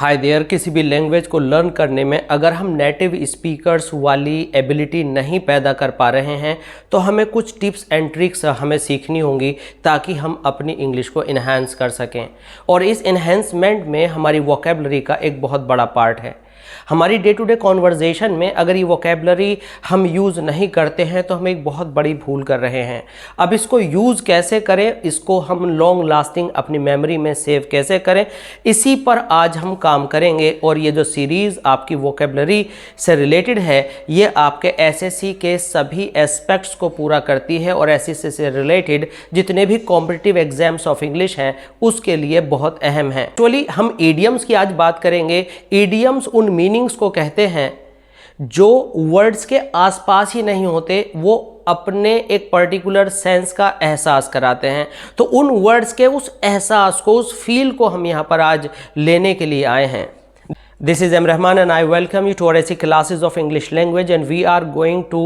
Hi there, किसी भी language को लर्न करने में अगर हम नेटिव स्पीकर्स वाली एबिलिटी नहीं पैदा कर पा रहे हैं तो हमें कुछ टिप्स एंड ट्रिक्स हमें सीखनी होंगी ताकि हम अपनी इंग्लिश को इन्हांस कर सकें। और इस इन्हांसमेंट में हमारी वोकैबुलरी का एक बहुत बड़ा पार्ट है। हमारी डे टू डे कॉन्वर्जेशन में अगर ये वोकैबुलरी हम यूज़ नहीं करते हैं तो हम एक बहुत बड़ी भूल कर रहे हैं। अब इसको यूज़ कैसे करें, इसको हम लॉन्ग लास्टिंग अपनी मेमोरी में सेव कैसे करें, इसी पर आज हम काम करेंगे। और ये जो सीरीज़ आपकी वोकैबुलरी से रिलेटेड है ये आपके एसएससी के सभी एस्पेक्ट्स को पूरा करती है और एसएससी से रिलेटेड जितने भी कॉम्पिटिटिव एग्जाम्स ऑफ इंग्लिश हैं उसके लिए बहुत अहम है। एक्चुअली हम ईडियम्स की आज बात करेंगे। ईडियम्स उन मीनिंग्स को कहते हैं जो वर्ड्स के आसपास ही नहीं होते, वो अपने एक पर्टिकुलर सेंस का एहसास कराते हैं। तो उन वर्ड्स के उस एहसास को, उस फील को हम यहाँ पर आज लेने के लिए आए हैं। This is M. Rahman and I welcome you to our SC classes of English language, and we are going to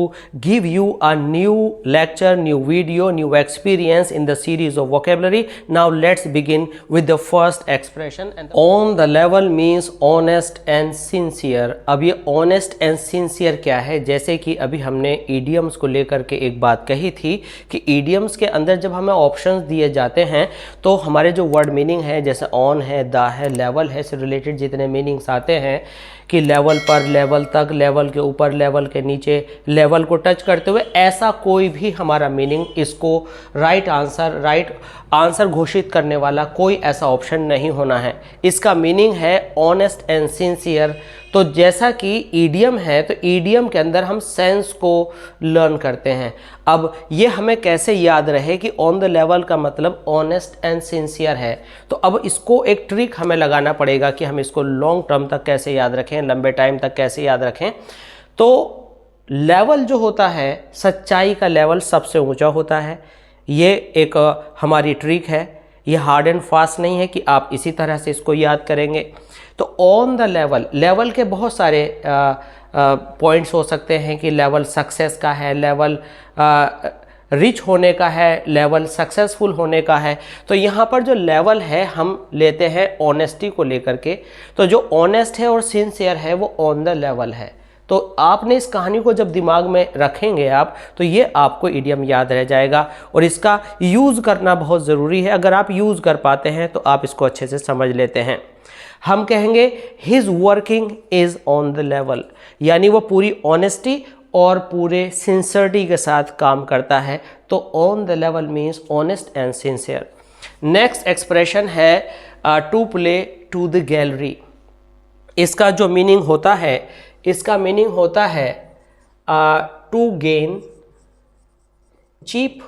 give you a new lecture, new video, new experience in the series of vocabulary. Now let's begin with the first expression. And on the level means honest and sincere. अब ये honest and sincere क्या है? जैसे कि अभी हमने idioms को लेकर के एक बात कही थी कि idioms के अंदर जब हमें options दिए जाते हैं तो हमारे जो word meaning है, जैसे on है, द है, level है, से related जितने meanings आते हैं कि लेवल पर, लेवल तक, लेवल के ऊपर, लेवल के नीचे, लेवल को टच करते हुए, ऐसा कोई भी हमारा मीनिंग, इसको राइट आंसर घोषित करने वाला कोई ऐसा ऑप्शन नहीं होना है। इसका मीनिंग है ऑनेस्ट एंड सिंसियर। तो जैसा कि ईडियम है तो ईडियम के अंदर हम सेंस को लर्न करते हैं। अब ये हमें कैसे याद रहे कि ऑन द लेवल का मतलब ऑनेस्ट एंड सिंसियर है, तो अब इसको एक ट्रिक हमें लगाना पड़ेगा कि हम इसको लॉन्ग टर्म तक कैसे याद रखें, लंबे टाइम तक कैसे याद रखें। तो लेवल जो होता है, सच्चाई का लेवल सबसे ऊंचा होता है। ये एक हमारी ट्रिक है, ये हार्ड एंड फास्ट नहीं है कि आप इसी तरह से इसको याद करेंगे। तो ऑन द लेवल के बहुत सारे पॉइंट्स हो सकते हैं कि लेवल सक्सेस का है, लेवल रिच होने का है, लेवल सक्सेसफुल होने का है। तो यहाँ पर जो लेवल है हम लेते हैं ऑनेस्टी को लेकर के। तो जो ऑनेस्ट है और सिंसियर है वो ऑन द लेवल है। तो आपने इस कहानी को जब दिमाग में रखेंगे आप, तो ये आपको इडियम याद रह जाएगा और इसका यूज़ करना बहुत ज़रूरी है। अगर आप यूज़ कर पाते हैं तो आप इसको अच्छे से समझ लेते हैं। हम कहेंगे his working is on the level, यानी वो पूरी ऑनेस्टी और पूरे सिंसियरिटी के साथ काम करता है। तो on the level means honest and sincere. Next expression है to play to the gallery. इसका जो मीनिंग होता है, इसका मीनिंग होता है to gain cheap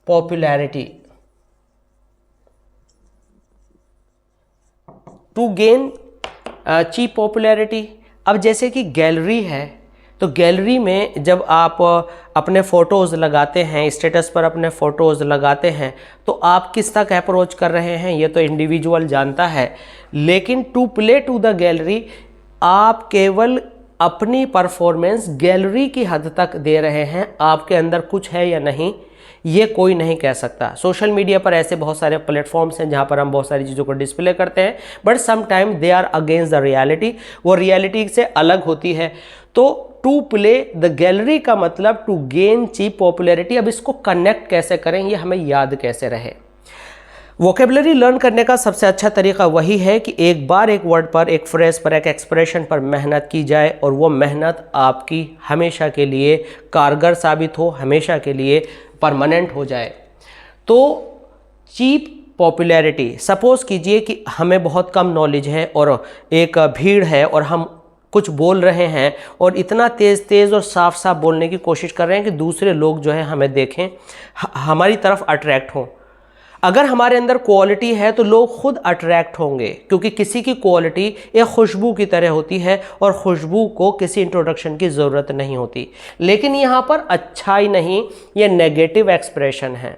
popularity. To gain cheap popularity. अब जैसे कि गैलरी है, तो गैलरी में जब आप अपने फ़ोटोज़ लगाते हैं, स्टेटस पर अपने फ़ोटोज़ लगाते हैं, तो आप किस तक अप्रोच कर रहे हैं ये तो इंडिविजुअल जानता है। लेकिन to play to the gallery, आप केवल अपनी परफॉर्मेंस गैलरी की हद तक दे रहे हैं। आपके अंदर कुछ है या नहीं ये कोई नहीं कह सकता। सोशल मीडिया पर ऐसे बहुत सारे प्लेटफॉर्म्स हैं जहाँ पर हम बहुत सारी चीज़ों को डिस्प्ले करते हैं, but some time they are against the reality, वो रियलिटी से अलग होती है। तो टू प्ले द गैलरी का मतलब टू गेन चीप पॉपुलैरिटी। अब इसको कनेक्ट कैसे करें, ये हमें याद कैसे रहे। वोकेबलरी लर्न करने का सबसे अच्छा तरीका वही है कि एक बार एक वर्ड पर, एक फ्रेज पर, एक एक्सप्रेशन पर मेहनत की जाए और वो मेहनत आपकी हमेशा के लिए कारगर साबित हो, हमेशा के लिए परमानेंट हो जाए। तो चीप पॉपुलैरिटी, सपोज़ कीजिए कि हमें बहुत कम नॉलेज है और एक भीड़ है और हम कुछ बोल रहे हैं और इतना तेज़ और साफ साफ बोलने की कोशिश कर रहे हैं कि दूसरे लोग जो है हमें देखें, हमारी तरफ अट्रैक्ट हों। अगर हमारे अंदर क्वालिटी है तो लोग खुद अट्रैक्ट होंगे, क्योंकि किसी की क्वालिटी एक खुशबू की तरह होती है और खुशबू को किसी इंट्रोडक्शन की ज़रूरत नहीं होती। लेकिन यहाँ पर अच्छाई नहीं, ये नेगेटिव एक्सप्रेशन है।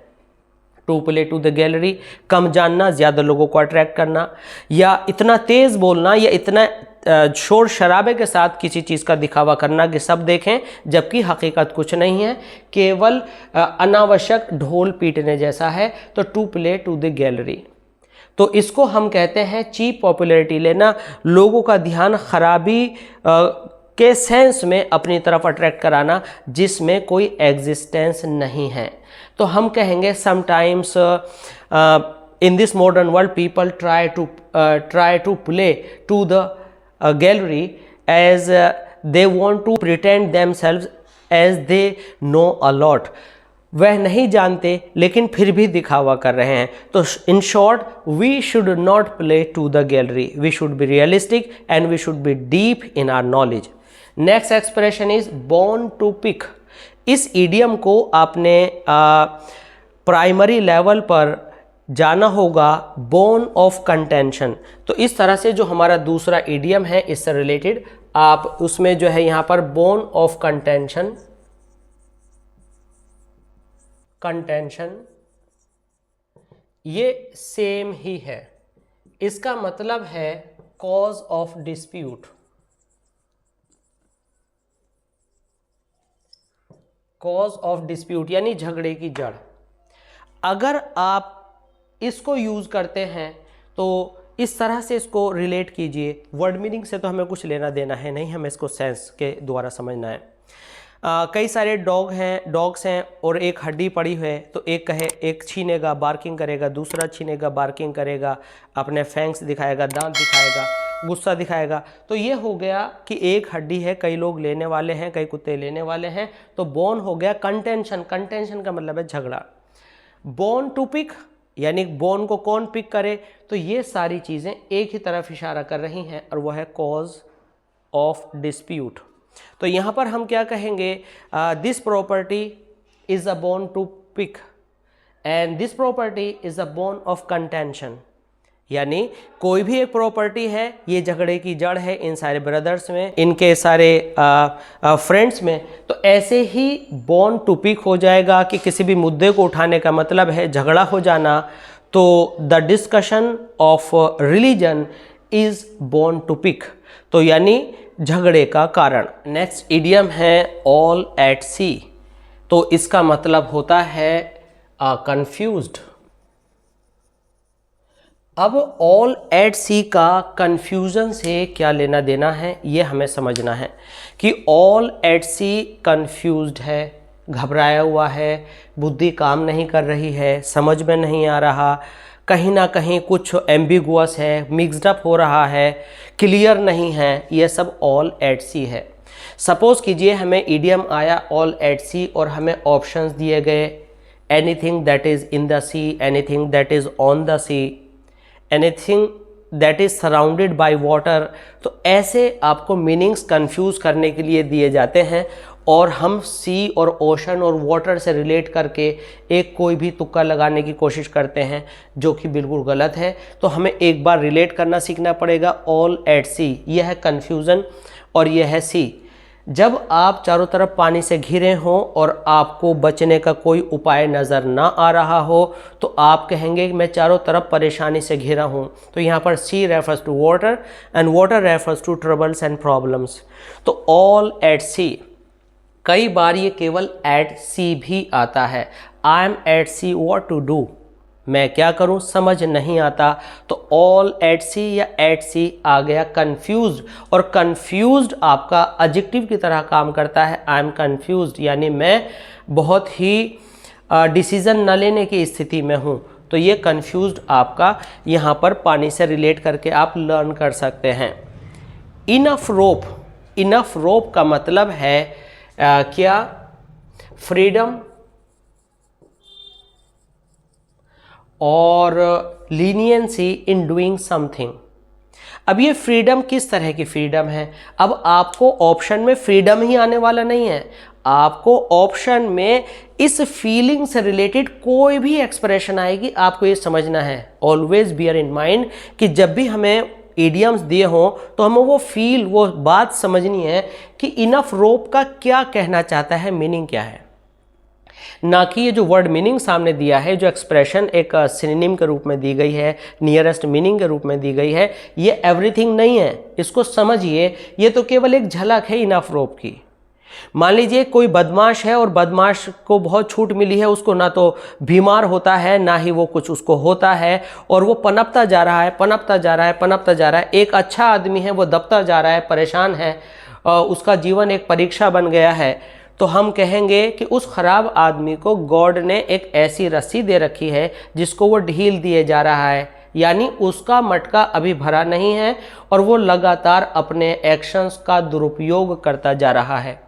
To play to the gallery, कम जानना, ज़्यादा लोगों को अट्रैक्ट करना, या इतना तेज़ बोलना, या इतना शोर शराबे के साथ किसी चीज़ का दिखावा करना कि सब देखें, जबकि हकीकत कुछ नहीं है, केवल अनावश्यक ढोल पीटने जैसा है। तो to play to the gallery. तो इसको हम कहते हैं चीप पॉपुलैरिटी लेना, लोगों का ध्यान खराबी के सेंस में अपनी तरफ अट्रैक्ट कराना जिसमें कोई एग्जिस्टेंस नहीं है। तो हम कहेंगे sometimes in this modern world people try to play to the gallery as they want to pretend themselves as they know a lot. वह नहीं जानते लेकिन फिर भी दिखावा कर रहे हैं। तो in short, we should not play to the gallery, we should be realistic and we should be deep in our knowledge. Next expression is born to pick. इस इडियम को आपने प्राइमरी लेवल पर जाना होगा, बोर्न ऑफ कंटेंशन। तो इस तरह से जो हमारा दूसरा इडियम है इससे रिलेटेड आप उसमें जो है यहाँ पर बोर्न ऑफ कंटेंशन ये सेम ही है। इसका मतलब है cause of dispute. Cause of dispute यानी झगड़े की जड़। अगर आप इसको यूज करते हैं तो इस तरह से इसको रिलेट कीजिए। वर्ड मीनिंग से तो हमें कुछ लेना देना है नहीं, हमें इसको सेंस के द्वारा समझना है। कई सारे डॉग्स हैं और एक हड्डी पड़ी है, तो एक छीनेगा बार्किंग करेगा, दूसरा छीनेगा बार्किंग करेगा, अपने फैंक्स दिखाएगा, दांत दिखाएगा, गुस्सा दिखाएगा। तो ये हो गया कि एक हड्डी है, कई लोग लेने वाले हैं, कई कुत्ते लेने वाले हैं। तो बोन हो गया कंटेंशन। कंटेंशन का मतलब है झगड़ा। बोन टू पिक यानी बोन को कौन पिक करे। तो ये सारी चीज़ें एक ही तरफ इशारा कर रही हैं और वह है कॉज ऑफ डिस्प्यूट। तो यहाँ पर हम क्या कहेंगे, this property is a bone to pick and this property is a bone of contention. यानी कोई भी एक प्रॉपर्टी है, ये झगड़े की जड़ है इन सारे ब्रदर्स में, इनके सारे फ्रेंड्स में। तो ऐसे ही बोन टू पिक हो जाएगा कि किसी भी मुद्दे को उठाने का मतलब है झगड़ा हो जाना। तो the discussion of religion is bone to pick, तो यानी झगड़े का कारण। नेक्स्ट इडियम है ऑल एट सी। तो इसका मतलब होता है कंफ्यूज्ड। अब ऑल एट सी का कन्फ्यूज़न से क्या लेना देना है ये हमें समझना है कि ऑल एट सी कन्फ्यूज्ड है, घबराया हुआ है, बुद्धि काम नहीं कर रही है, समझ में नहीं आ रहा, कहीं ना कहीं कुछ एम्बिगुअस है, मिक्सड अप हो रहा है, क्लियर नहीं है, ये सब ऑल एट सी है। सपोज कीजिए हमें इडियम आया ऑल एट सी और हमें ऑप्शंस दिए गए, anything that is in the sea, anything that is on the sea, anything that is surrounded by water. तो ऐसे आपको मीनिंग्स कंफ्यूज करने के लिए दिए जाते हैं और हम सी और ओशन और वाटर से रिलेट करके एक कोई भी तुक्का लगाने की कोशिश करते हैं जो कि बिल्कुल गलत है। तो हमें एक बार रिलेट करना सीखना पड़ेगा। ऑल एट सी यह है कन्फ्यूज़न और यह है सी। जब आप चारों तरफ पानी से घिरे हों और आपको बचने का कोई उपाय नज़र ना आ रहा हो तो आप कहेंगे कि मैं चारों तरफ परेशानी से घिरा हूँ। तो यहाँ पर sea refers to water and water refers to troubles and problems. तो ऑल एट सी, कई बार ये केवल एट सी भी आता है। I am at sea what to do, मैं क्या करूं समझ नहीं आता। तो ऑल एट सी या एट सी आ गया कंफ्यूज्ड, और कंफ्यूज्ड आपका एडजेक्टिव की तरह काम करता है। आई एम कंफ्यूज्ड यानी मैं बहुत ही डिसीज़न न लेने की स्थिति में हूँ। तो ये कंफ्यूज्ड आपका यहाँ पर पानी से रिलेट करके आप लर्न कर सकते हैं। इनफ रोप, इनफ रोप का मतलब है क्या, फ्रीडम और लीनियंसी इन डूइंग समथिंग। अब ये फ्रीडम किस तरह की फ्रीडम है? अब आपको ऑप्शन में फ्रीडम ही आने वाला नहीं है, आपको ऑप्शन में इस फीलिंग से रिलेटेड कोई भी एक्सप्रेशन आएगी, आपको ये समझना है। ऑलवेज बियर इन माइंड कि जब भी हमें इडियम्स दिए हों तो हमें वो फील, वो बात समझनी है कि इनफ रोप का क्या कहना चाहता है, मीनिंग क्या है, ना कि ये जो वर्ड मीनिंग सामने दिया है, जो एक्सप्रेशन एक सिनोनिम के रूप में दी गई है, नियरेस्ट मीनिंग के रूप में दी गई है, ये एवरीथिंग नहीं है। इसको समझिए, ये तो केवल एक झलक है इनफ रोप की। मान लीजिए कोई बदमाश है और बदमाश को बहुत छूट मिली है, उसको ना तो बीमार होता है ना ही वो कुछ उसको होता है, और वो पनपता जा रहा है, पनपता जा रहा है, पनपता जा रहा है। एक अच्छा आदमी है, वो दबता जा रहा है, परेशान है, उसका जीवन एक परीक्षा बन गया है। तो हम कहेंगे कि उस खराब आदमी को गॉड ने एक ऐसी रस्सी दे रखी है जिसको वो ढील दिए जा रहा है, यानी उसका मटका अभी भरा नहीं है और वो लगातार अपने एक्शंस का दुरुपयोग करता जा रहा है।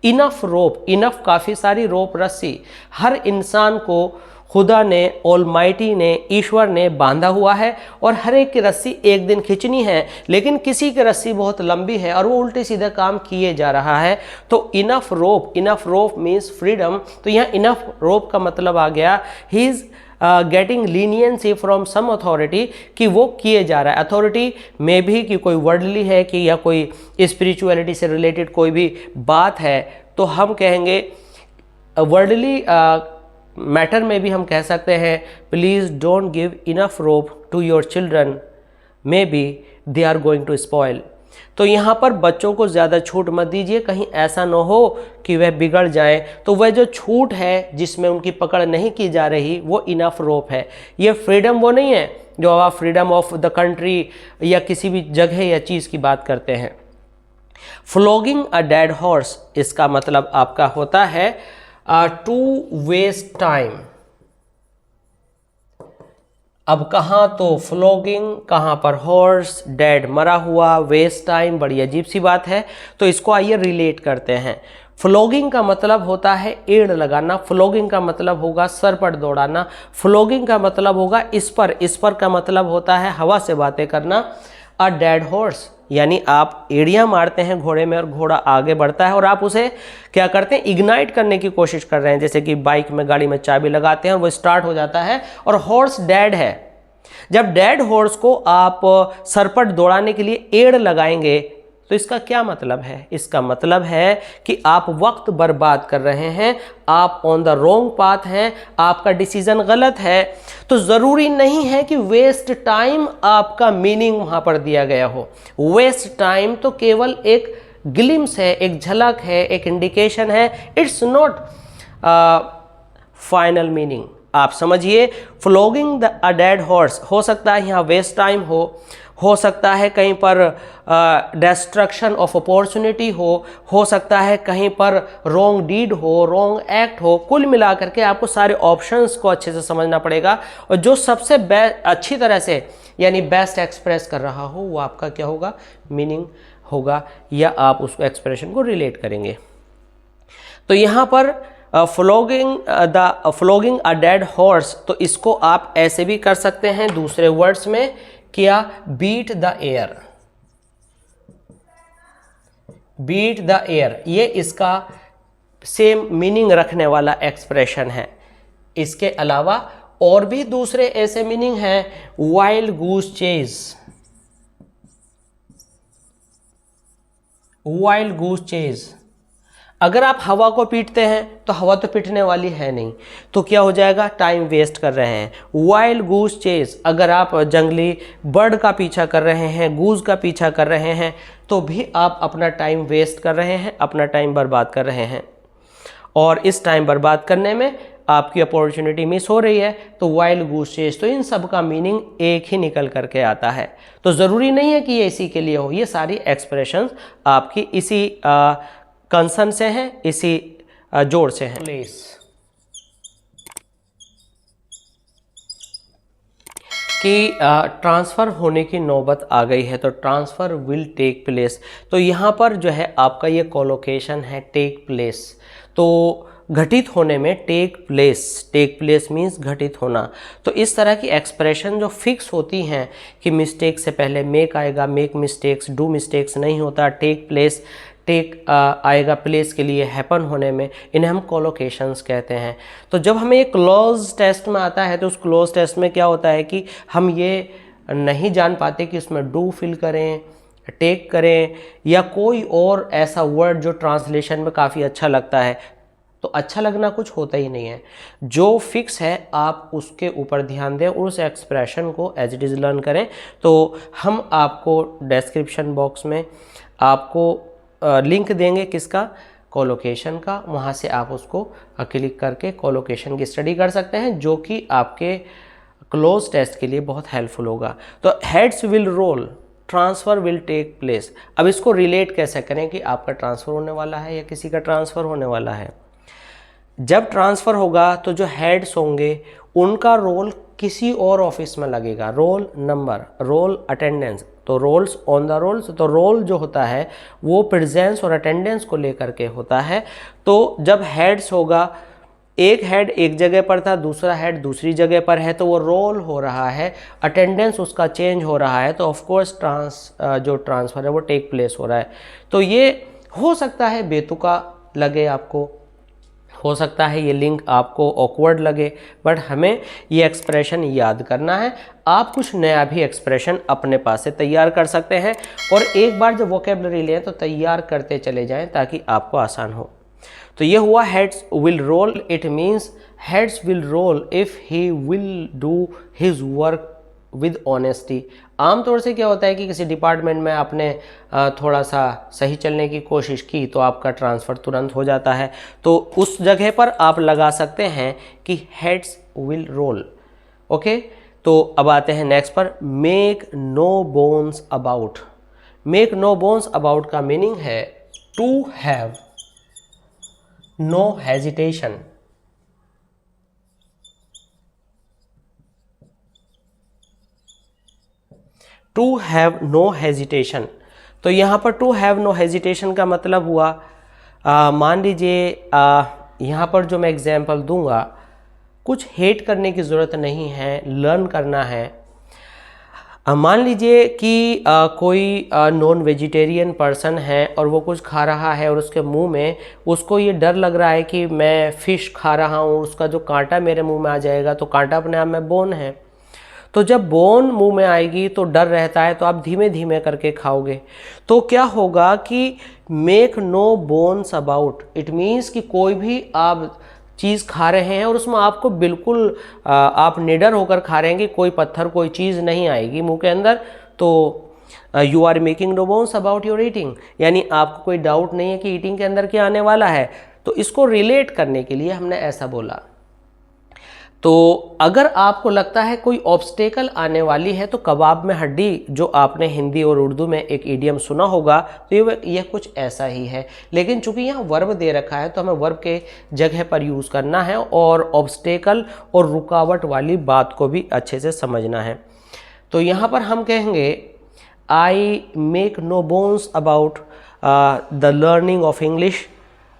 इनफ रोप, इनफ काफ़ी सारी रोप, रस्सी हर इंसान को खुदा ने, ऑलमाइटी ने, ईश्वर ने बांधा हुआ है और हर एक की रस्सी एक दिन खींचनी है, लेकिन किसी की रस्सी बहुत लंबी है और वो उल्टे सीधे काम किए जा रहा है। तो इनफ रोप मीन्स फ्रीडम। तो यहाँ इनफ रोप का मतलब आ गया he is getting leniency from some authority, कि वो किए जा रहा है। अथॉरिटी में भी कि कोई वर्डली है कि या कोई स्पिरिचुअलिटी से रिलेटेड कोई भी बात है, तो हम कहेंगे वर्डली मैटर में भी हम कह सकते हैं please don't give enough rope to your children, maybe they are going to spoil. तो यहाँ पर बच्चों को ज़्यादा छूट मत दीजिए, कहीं ऐसा न हो कि वह बिगड़ जाए। तो वह जो छूट है जिसमें उनकी पकड़ नहीं की जा रही, वो इनफ रोप है। ये फ्रीडम वो नहीं है जो आप फ्रीडम ऑफ द कंट्री या किसी भी जगह या चीज़ की बात करते हैं। फ्लॉगिंग अ डेड हॉर्स, इसका मतलब आपका होता है टू वेस्ट टाइम। अब कहाँ तो फ्लॉगिंग, कहाँ पर हॉर्स, डेड मरा हुआ, वेस्ट टाइम, बड़ी अजीब सी बात है। तो इसको आइए रिलेट करते हैं। फ्लॉगिंग का मतलब होता है एड़ लगाना, फ्लॉगिंग का मतलब होगा सर पर दौड़ाना, फ्लॉगिंग का मतलब होगा इस पर का मतलब होता है हवा से बातें करना। अ डेड हॉर्स यानी आप एड़ियाँ मारते हैं घोड़े में और घोड़ा आगे बढ़ता है और आप उसे क्या करते हैं, इग्नाइट करने की कोशिश कर रहे हैं। जैसे कि बाइक में, गाड़ी में चाबी लगाते हैं और वो स्टार्ट हो जाता है और हॉर्स डेड है। जब डेड हॉर्स को आप सरपट दौड़ाने के लिए एड़ लगाएंगे तो इसका क्या मतलब है? इसका मतलब है कि आप वक्त बर्बाद कर रहे हैं, आप ऑन द रॉन्ग पाथ हैं, आपका डिसीजन गलत है। तो ज़रूरी नहीं है कि वेस्ट टाइम आपका मीनिंग वहाँ पर दिया गया हो। वेस्ट टाइम तो केवल एक ग्लिम्स है, एक झलक है, एक इंडिकेशन है। It's not final meaning. आप समझिए, फ्लॉगिंग अ डेड हॉर्स हो सकता है यहाँ वेस्ट टाइम हो सकता है कहीं पर डिस्ट्रक्शन ऑफ अपॉर्चुनिटी हो सकता है कहीं पर रॉन्ग डीड हो, रॉन्ग एक्ट हो। कुल मिलाकर के आपको सारे ऑप्शंस को अच्छे से समझना पड़ेगा और जो सबसे अच्छी तरह से यानी बेस्ट एक्सप्रेस कर रहा हो वो आपका क्या होगा, मीनिंग होगा, या आप उस एक्सप्रेशन को रिलेट करेंगे। तो यहाँ पर फ्लॉगिंग अ डेड हॉर्स, तो इसको आप ऐसे भी कर सकते हैं दूसरे वर्ड्स में, क्या, beat the air. Beat the air ये इसका सेम मीनिंग रखने वाला एक्सप्रेशन है। इसके अलावा और भी दूसरे ऐसे मीनिंग हैं, wild goose chase. Wild goose chase, अगर आप हवा को पीटते हैं तो हवा तो पीटने वाली है नहीं, तो क्या हो जाएगा, टाइम वेस्ट कर रहे हैं। वाइल्ड गूस चेज, अगर आप जंगली बर्ड का पीछा कर रहे हैं, गूज का पीछा कर रहे हैं, तो भी आप अपना टाइम वेस्ट कर रहे हैं, अपना टाइम बर्बाद कर रहे हैं। और इस टाइम बर्बाद करने में आपकी अपॉर्चुनिटी मिस हो रही है। तो वाइल्ड गूस चेज, तो इन सब का मीनिंग एक ही निकल करके आता है। तो ज़रूरी नहीं है कि ये इसी के लिए हो, ये सारी एक्सप्रेशंस आपकी इसी कंसर्न से हैं, इसी जोड़ से हैं। प्लेस, कि ट्रांसफ़र होने की नौबत आ गई है, तो ट्रांसफ़र विल टेक प्लेस। तो यहाँ पर जो है आपका ये कोलोकेशन है टेक प्लेस। तो घटित होने में टेक प्लेस मीन्स घटित होना। तो इस तरह की एक्सप्रेशन जो फिक्स होती हैं कि मिस्टेक से पहले मेक आएगा, मेक मिस्टेक्स, डू मिस्टेक्स नहीं होता, टेक प्लेस, टेक आएगा प्लेस के लिए, हैपन होने में, इन्हें हम कोलोकेशंस कहते हैं। तो जब हमें एक क्लोज टेस्ट में आता है तो उस क्लोज टेस्ट में क्या होता है कि हम ये नहीं जान पाते कि उसमें डू फिल करें, टेक करें या कोई और ऐसा वर्ड जो ट्रांसलेशन में काफ़ी अच्छा लगता है। तो अच्छा लगना कुछ होता ही नहीं है, जो फिक्स है आप उसके ऊपर ध्यान दें, उस एक्सप्रेशन को एज इट इज़ लर्न करें। तो हम आपको डिस्क्रिप्शन बॉक्स में आपको लिंक देंगे किसका, कोलोकेशन का, वहाँ से आप उसको क्लिक करके कोलोकेशन की स्टडी कर सकते हैं, जो कि आपके क्लोज टेस्ट के लिए बहुत हेल्पफुल होगा। तो heads will roll, transfer will take place. अब इसको रिलेट कैसे करें कि आपका ट्रांसफ़र होने वाला है या किसी का ट्रांसफ़र होने वाला है। जब ट्रांसफ़र होगा तो जो हेड्स होंगे उनका रोल किसी और ऑफिस में लगेगा। रोल नंबर, रोल अटेंडेंस, तो रोल्स ऑन द रोल्स, तो रोल जो होता है वो प्रेजेंस और अटेंडेंस को लेकर के होता है। तो जब हेड्स होगा, एक हेड एक जगह पर था, दूसरा हेड दूसरी जगह पर है, तो वो रोल हो रहा है, अटेंडेंस उसका चेंज हो रहा है, तो ऑफ कोर्स जो ट्रांसफ़र है वो टेक प्लेस हो रहा है। तो ये हो सकता है बेतुका लगे आपको, हो सकता है ये लिंक आपको ऑकवर्ड लगे, बट हमें ये एक्सप्रेशन याद करना है। आप कुछ नया भी एक्सप्रेशन अपने पास से तैयार कर सकते हैं, और एक बार जब वोकेबलरी लें तो तैयार करते चले जाएं ताकि आपको आसान हो। तो ये हुआ heads will roll. It means heads will roll if he will do his work with honesty. आमतौर से क्या होता है कि किसी डिपार्टमेंट में आपने थोड़ा सा सही चलने की कोशिश की तो आपका ट्रांसफ़र तुरंत हो जाता है, तो उस जगह पर आप लगा सकते हैं कि हेड्स विल रोल। ओके, तो अब आते हैं नेक्स्ट पर, make no bones about. Make no bones about का मीनिंग है to have no hesitation. To have no hesitation, तो यहाँ पर टू हैव नो हेजिटेशन का मतलब हुआ, मान लीजिए यहाँ पर जो मैं एग्जाम्पल दूंगा, कुछ हेट करने की ज़रूरत नहीं है, लर्न करना है। मान लीजिए कि कोई नॉन वेजिटेरियन पर्सन है और वो कुछ खा रहा है और उसके मुंह में उसको ये डर लग रहा है कि मैं फ़िश खा रहा हूँ, उसका जो कांटा मेरे मुंह में आ जाएगा, तो कांटा अपने आप में बोन है। तो जब बोन मुंह में आएगी तो डर रहता है, तो आप धीमे धीमे करके खाओगे। तो क्या होगा कि make no bones about, it means कि कोई भी आप चीज़ खा रहे हैं और उसमें आपको बिल्कुल आप निडर होकर खा रहे हैं कि कोई पत्थर कोई चीज़ नहीं आएगी मुंह के अंदर, तो you are making no bones about your eating, यानी आपको कोई डाउट नहीं है कि ईटिंग के अंदर क्या आने वाला है। तो इसको रिलेट करने के लिए हमने ऐसा बोला। तो अगर आपको लगता है कोई ऑब्स्टेकल आने वाली है, तो कबाब में हड्डी, जो आपने हिंदी और उर्दू में एक इडियम सुना होगा, तो ये कुछ ऐसा ही है। लेकिन चूंकि यहाँ वर्ब दे रखा है तो हमें वर्ब के जगह पर यूज़ करना है और ऑब्स्टेकल और रुकावट वाली बात को भी अच्छे से समझना है। तो यहाँ पर हम कहेंगे I make no bones about the learning of English,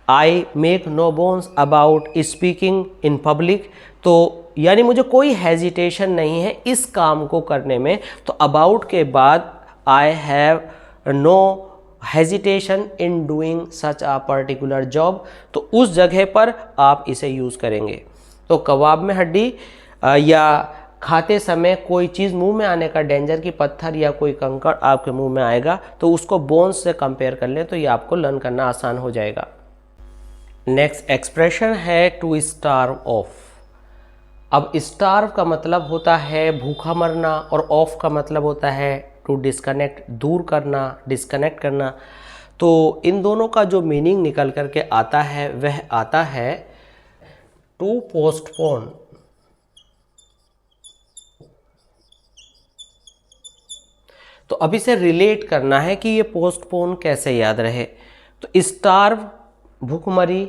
I make no bones about speaking in public. तो यानी मुझे कोई हेजिटेशन नहीं है इस काम को करने में। तो अबाउट के बाद I have no hesitation in doing such a particular job, तो उस जगह पर आप इसे यूज़ करेंगे। तो कबाब में हड्डी या खाते समय कोई चीज़ मुंह में आने का डेंजर की पत्थर या कोई कंकड़ आपके मुंह में आएगा, तो उसको बोन्स से कंपेयर कर लें तो ये आपको लर्न करना आसान हो जाएगा। नेक्स्ट एक्सप्रेशन है टू स्टार्व ऑफ। अब स्टार्व का मतलब होता है भूखा मरना और ऑफ का मतलब होता है टू डिस्कनेक्ट, दूर करना, डिस्कनेक्ट करना। तो इन दोनों का जो मीनिंग निकल करके आता है वह आता है टू पोस्टपोन। तो अब इसे रिलेट करना है कि ये पोस्टपोन कैसे याद रहे। तो स्टार्व भूखमरी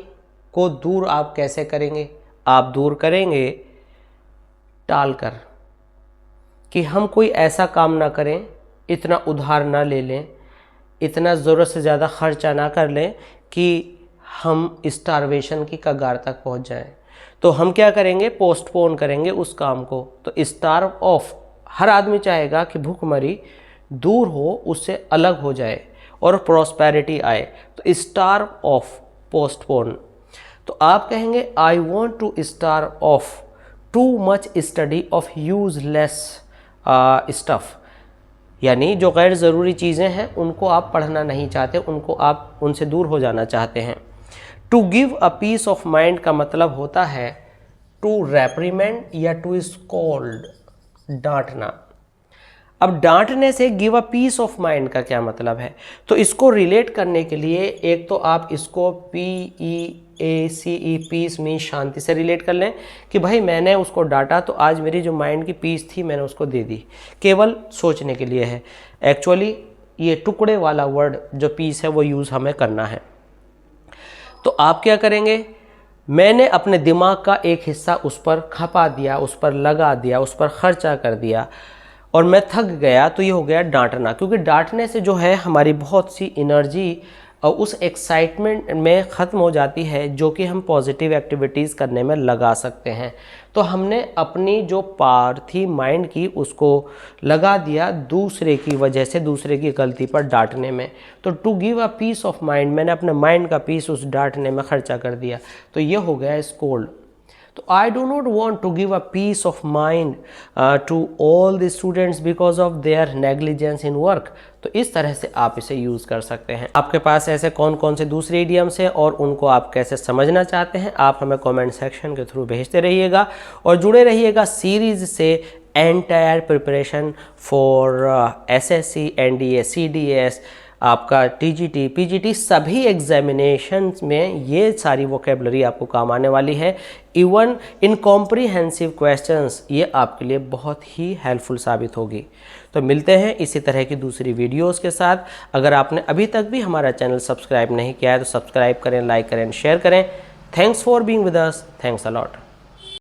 को दूर आप कैसे करेंगे? आप दूर करेंगे टालकर, कि हम कोई ऐसा काम ना करें, इतना उधार ना ले लें, इतना ज़रूरत से ज़्यादा खर्चा ना कर लें कि हम स्टारवेशन की कगार तक पहुंच जाएं। तो हम क्या करेंगे? पोस्टपोन करेंगे उस काम को। तो स्टार्व ऑफ, हर आदमी चाहेगा कि भूखमरी दूर हो, उससे अलग हो जाए और प्रॉस्पेरिटी आए। तो स्टार्व ऑफ, पोस्टपोन। तो आप कहेंगे I want to starve off too much study of useless stuff, यानी जो गैर ज़रूरी चीज़ें हैं उनको आप पढ़ना नहीं चाहते, उनको आप उनसे दूर हो जाना चाहते हैं। To give a piece of mind का मतलब होता है टू रेप्रीमेंड या टू स्कोल्ड, डांटना। अब डांटने से give a piece of mind का क्या मतलब है, तो इसको रिलेट करने के लिए एक तो आप इसको PEACE पीस मीन शांति से रिलेट कर लें कि भाई मैंने उसको डांटा तो आज मेरी जो माइंड की पीस थी मैंने उसको दे दी, केवल सोचने के लिए है। एक्चुअली ये टुकड़े वाला वर्ड जो पीस है वो यूज़ हमें करना है। तो आप क्या करेंगे, मैंने अपने दिमाग का एक हिस्सा उस पर खपा दिया, उस पर लगा दिया, उस पर खर्चा कर दिया और मैं थक गया, तो ये हो गया डांटना। क्योंकि डांटने से जो है हमारी बहुत सी एनर्जी और उस एक्साइटमेंट में ख़त्म हो जाती है जो कि हम पॉजिटिव एक्टिविटीज़ करने में लगा सकते हैं। तो हमने अपनी जो पावर थी माइंड की उसको लगा दिया दूसरे की वजह से, दूसरे की गलती पर डांटने में। तो to give a piece of mind, मैंने अपने माइंड का पीस उस डांटने में खर्चा कर दिया, तो ये हो गया स्कोल्ड। तो I do not want to give a piece of mind to all the students because of their negligence in work. तो इस तरह से आप इसे यूज़ कर सकते हैं। आपके पास ऐसे कौन कौन से दूसरे इडियम्स हैं और उनको आप कैसे समझना चाहते हैं, आप हमें कमेंट सेक्शन के थ्रू भेजते रहिएगा और जुड़े रहिएगा सीरीज़ से entire preparation for SSC, NDA, CDS, आपका TGT, PGT सभी एग्जामिनेशंस में ये सारी वोकेबलरी आपको काम आने वाली है। इवन इनकॉम्प्रिहेंसिव क्वेश्चंस ये आपके लिए बहुत ही हेल्पफुल साबित होगी। तो मिलते हैं इसी तरह की दूसरी वीडियोस के साथ। अगर आपने अभी तक भी हमारा चैनल सब्सक्राइब नहीं किया है तो सब्सक्राइब करें, लाइक करें, शेयर करें। Thanks for being with us, thanks a lot.